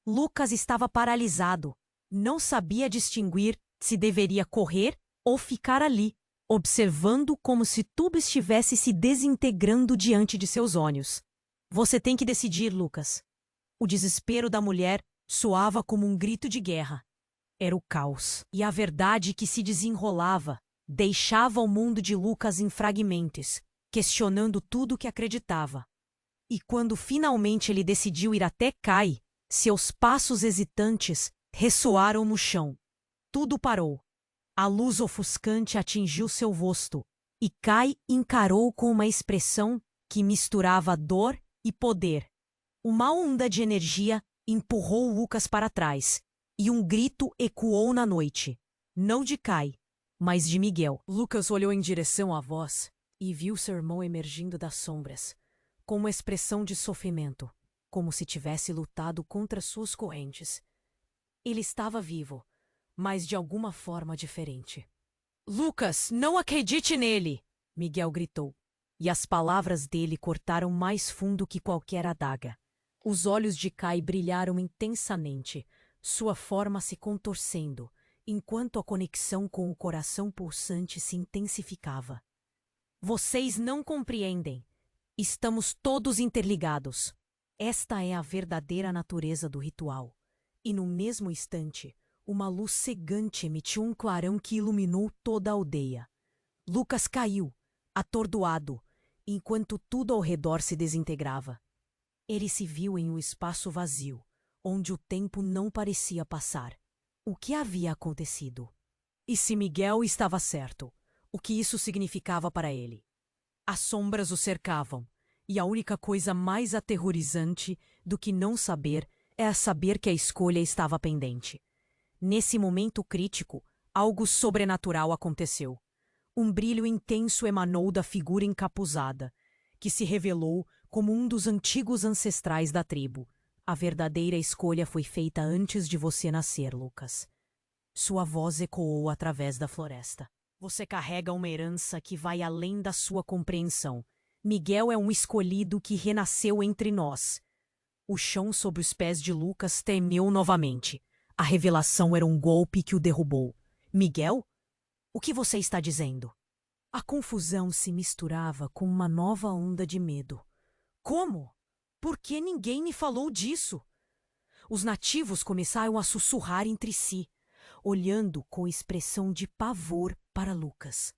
A: Lucas estava paralisado. Não sabia distinguir se deveria correr ou ficar ali, observando como se tudo estivesse se desintegrando diante de seus olhos. Você tem que decidir, Lucas. O desespero da mulher soava como um grito de guerra. Era o caos, e a verdade que se desenrolava deixava o mundo de Lucas em fragmentos, questionando tudo o que acreditava. E quando finalmente ele decidiu ir até Kai, seus passos hesitantes ressoaram no chão. Tudo parou. A luz ofuscante atingiu seu rosto, e Kai encarou com uma expressão que misturava dor e poder. Uma onda de energia empurrou Lucas para trás, e um grito ecoou na noite. Não de Kai, mas de Miguel. Lucas olhou em direção à voz e viu seu irmão emergindo das sombras, com uma expressão de sofrimento, como se tivesse lutado contra suas correntes. Ele estava vivo, mas de alguma forma diferente. Lucas, não acredite nele! Miguel gritou, e as palavras dele cortaram mais fundo que qualquer adaga. Os olhos de Kai brilharam intensamente, sua forma se contorcendo, enquanto a conexão com o coração pulsante se intensificava. Vocês não compreendem. Estamos todos interligados. Esta é a verdadeira natureza do ritual. E no mesmo instante, uma luz cegante emitiu um clarão que iluminou toda a aldeia. Lucas caiu, atordoado, enquanto tudo ao redor se desintegrava. Ele se viu em um espaço vazio, onde o tempo não parecia passar. O que havia acontecido? E se Miguel estava certo, o que isso significava para ele? As sombras o cercavam, e a única coisa mais aterrorizante do que não saber é saber que a escolha estava pendente. Nesse momento crítico, algo sobrenatural aconteceu. Um brilho intenso emanou da figura encapuzada, que se revelou como um dos antigos ancestrais da tribo. A verdadeira escolha foi feita antes de você nascer, Lucas. Sua voz ecoou através da floresta. Você carrega uma herança que vai além da sua compreensão. Miguel é um escolhido que renasceu entre nós. O chão sob os pés de Lucas tremeu novamente. A revelação era um golpe que o derrubou. Miguel? O que você está dizendo? A confusão se misturava com uma nova onda de medo. Como? Por que ninguém me falou disso? Os nativos começaram a sussurrar entre si, olhando com expressão de pavor para Lucas.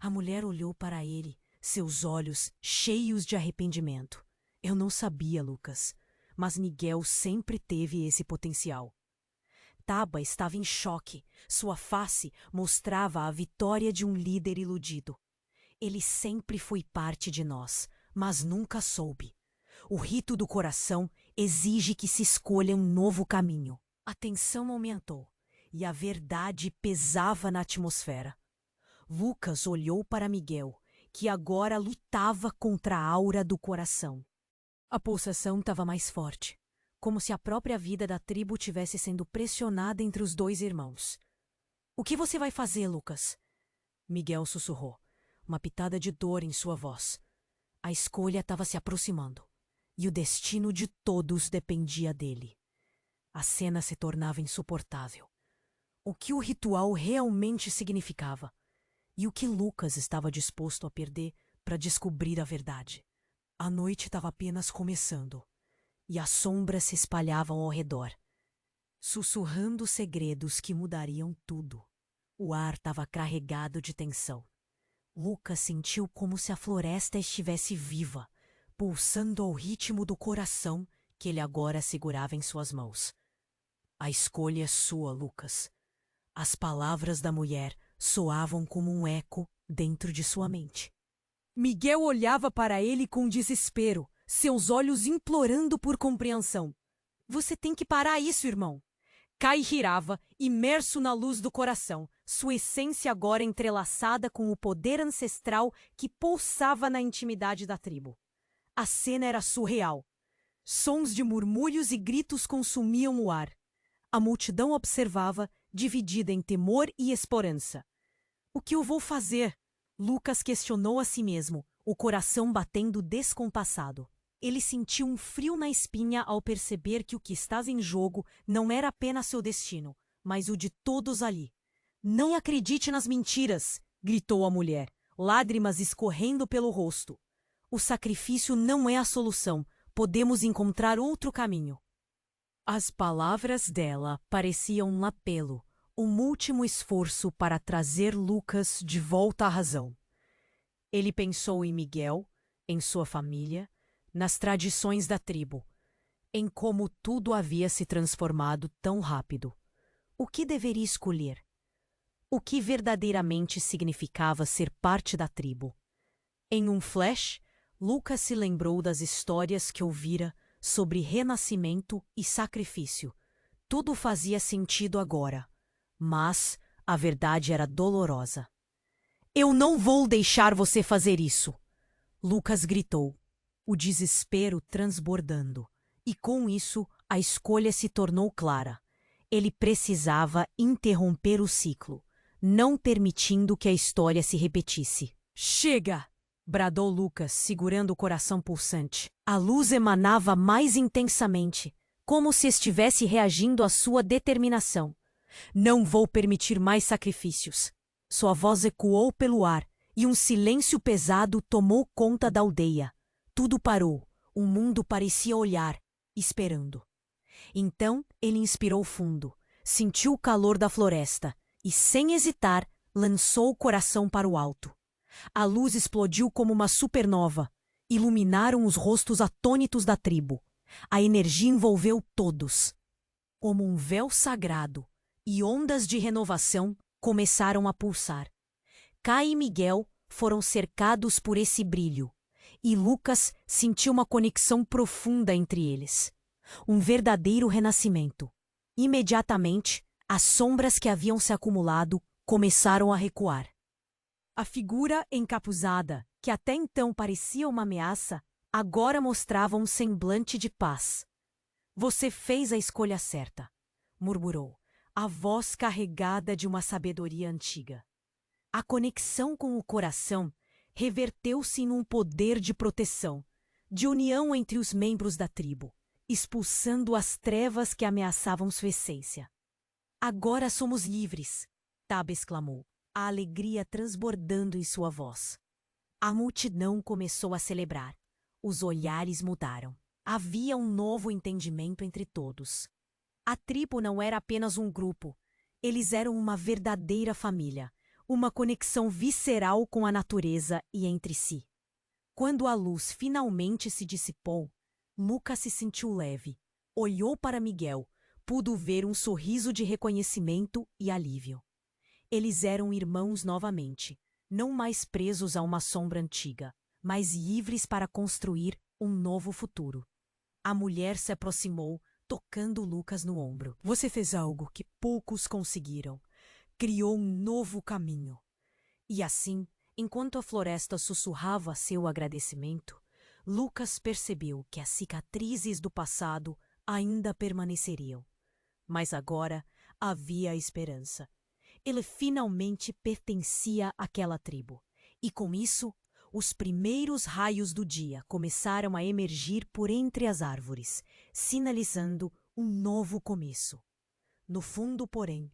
A: A mulher olhou para ele, seus olhos cheios de arrependimento. Eu não sabia, Lucas, mas Miguel sempre teve esse potencial. Taba estava em choque. Sua face mostrava a vitória de um líder iludido. Ele sempre foi parte de nós, mas nunca soube. O rito do coração exige que se escolha um novo caminho. A tensão aumentou e a verdade pesava na atmosfera. Lucas olhou para Miguel, que agora lutava contra a aura do coração. A pulsação estava mais forte, como se a própria vida da tribo tivesse sendo pressionada entre os dois irmãos. O que você vai fazer, Lucas? Miguel sussurrou, uma pitada de dor em sua voz. A escolha estava se aproximando, e o destino de todos dependia dele. A cena se tornava insuportável. O que o ritual realmente significava? E o que Lucas estava disposto a perder para descobrir a verdade? A noite estava apenas começando, e as sombras se espalhavam ao redor, sussurrando segredos que mudariam tudo. O ar estava carregado de tensão. Lucas sentiu como se a floresta estivesse viva, pulsando ao ritmo do coração que ele agora segurava em suas mãos. A escolha é sua, Lucas. As palavras da mulher soavam como um eco dentro de sua mente. Miguel olhava para ele com desespero, seus olhos implorando por compreensão. Você tem que parar isso, irmão. Kai girava, imerso na luz do coração, sua essência agora entrelaçada com o poder ancestral que pulsava na intimidade da tribo. A cena era surreal. Sons de murmúrios e gritos consumiam o ar. A multidão observava, dividida em temor e esperança. O que eu vou fazer? Lucas questionou a si mesmo, o coração batendo descompassado. Ele sentiu um frio na espinha ao perceber que o que estava em jogo não era apenas seu destino, mas o de todos ali. Não acredite nas mentiras, gritou a mulher, lágrimas escorrendo pelo rosto. O sacrifício não é a solução, podemos encontrar outro caminho. As palavras dela pareciam um apelo, um último esforço para trazer Lucas de volta à razão. Ele pensou em Miguel, em sua família, nas tradições da tribo, em como tudo havia se transformado tão rápido. O que deveria escolher? O que verdadeiramente significava ser parte da tribo? Em um flash, Lucas se lembrou das histórias que ouvira sobre renascimento e sacrifício. Tudo fazia sentido agora, mas a verdade era dolorosa. Eu não vou deixar você fazer isso! Lucas gritou, o desespero transbordando. E com isso, a escolha se tornou clara. Ele precisava interromper o ciclo, não permitindo que a história se repetisse. Chega! Bradou Lucas, segurando o coração pulsante. A luz emanava mais intensamente, como se estivesse reagindo à sua determinação. Não vou permitir mais sacrifícios. Sua voz ecoou pelo ar e um silêncio pesado tomou conta da aldeia. Tudo parou. O mundo parecia olhar, esperando. Então ele inspirou fundo, sentiu o calor da floresta e, sem hesitar, lançou o coração para o alto. A luz explodiu como uma supernova. Iluminaram os rostos atônitos da tribo. A energia envolveu todos. Como um véu sagrado, e ondas de renovação começaram a pulsar. Cai e Miguel foram cercados por esse brilho, e Lucas sentiu uma conexão profunda entre eles. Um verdadeiro renascimento. Imediatamente, as sombras que haviam se acumulado começaram a recuar. A figura encapuzada, que até então parecia uma ameaça, agora mostrava um semblante de paz. Você fez a escolha certa, murmurou, a voz carregada de uma sabedoria antiga. A conexão com o coração reverteu-se num poder de proteção, de união entre os membros da tribo, expulsando as trevas que ameaçavam sua essência. Agora somos livres, Tab exclamou, a alegria transbordando em sua voz. A multidão começou a celebrar. Os olhares mudaram. Havia um novo entendimento entre todos. A tribo não era apenas um grupo. Eles eram uma verdadeira família, uma conexão visceral com a natureza e entre si. Quando a luz finalmente se dissipou, Lucas se sentiu leve. Olhou para Miguel, pudo ver um sorriso de reconhecimento e alívio. Eles eram irmãos novamente, não mais presos a uma sombra antiga, mas livres para construir um novo futuro. A mulher se aproximou, tocando Lucas no ombro. Você fez algo que poucos conseguiram. Criou um novo caminho. E assim, enquanto a floresta sussurrava seu agradecimento, Lucas percebeu que as cicatrizes do passado ainda permaneceriam. Mas agora havia esperança. Ele finalmente pertencia àquela tribo. E com isso, os primeiros raios do dia começaram a emergir por entre as árvores, sinalizando um novo começo. No fundo, porém,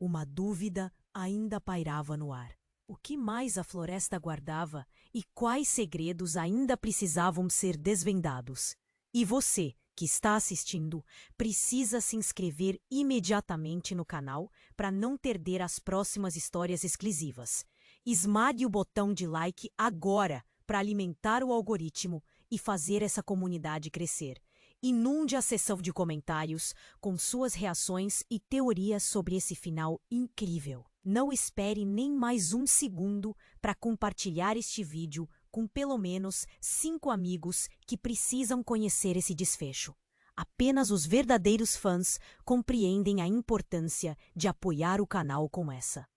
A: uma dúvida ainda pairava no ar. O que mais a floresta guardava e quais segredos ainda precisavam ser desvendados? E você, que está assistindo, precisa se inscrever imediatamente no canal para não perder as próximas histórias exclusivas. Esmague o botão de like agora para alimentar o algoritmo e fazer essa comunidade crescer. Inunde a seção de comentários com suas reações e teorias sobre esse final incrível. Não espere nem mais um segundo para compartilhar este vídeo com pelo menos 5 amigos que precisam conhecer esse desfecho. Apenas os verdadeiros fãs compreendem a importância de apoiar o canal com essa.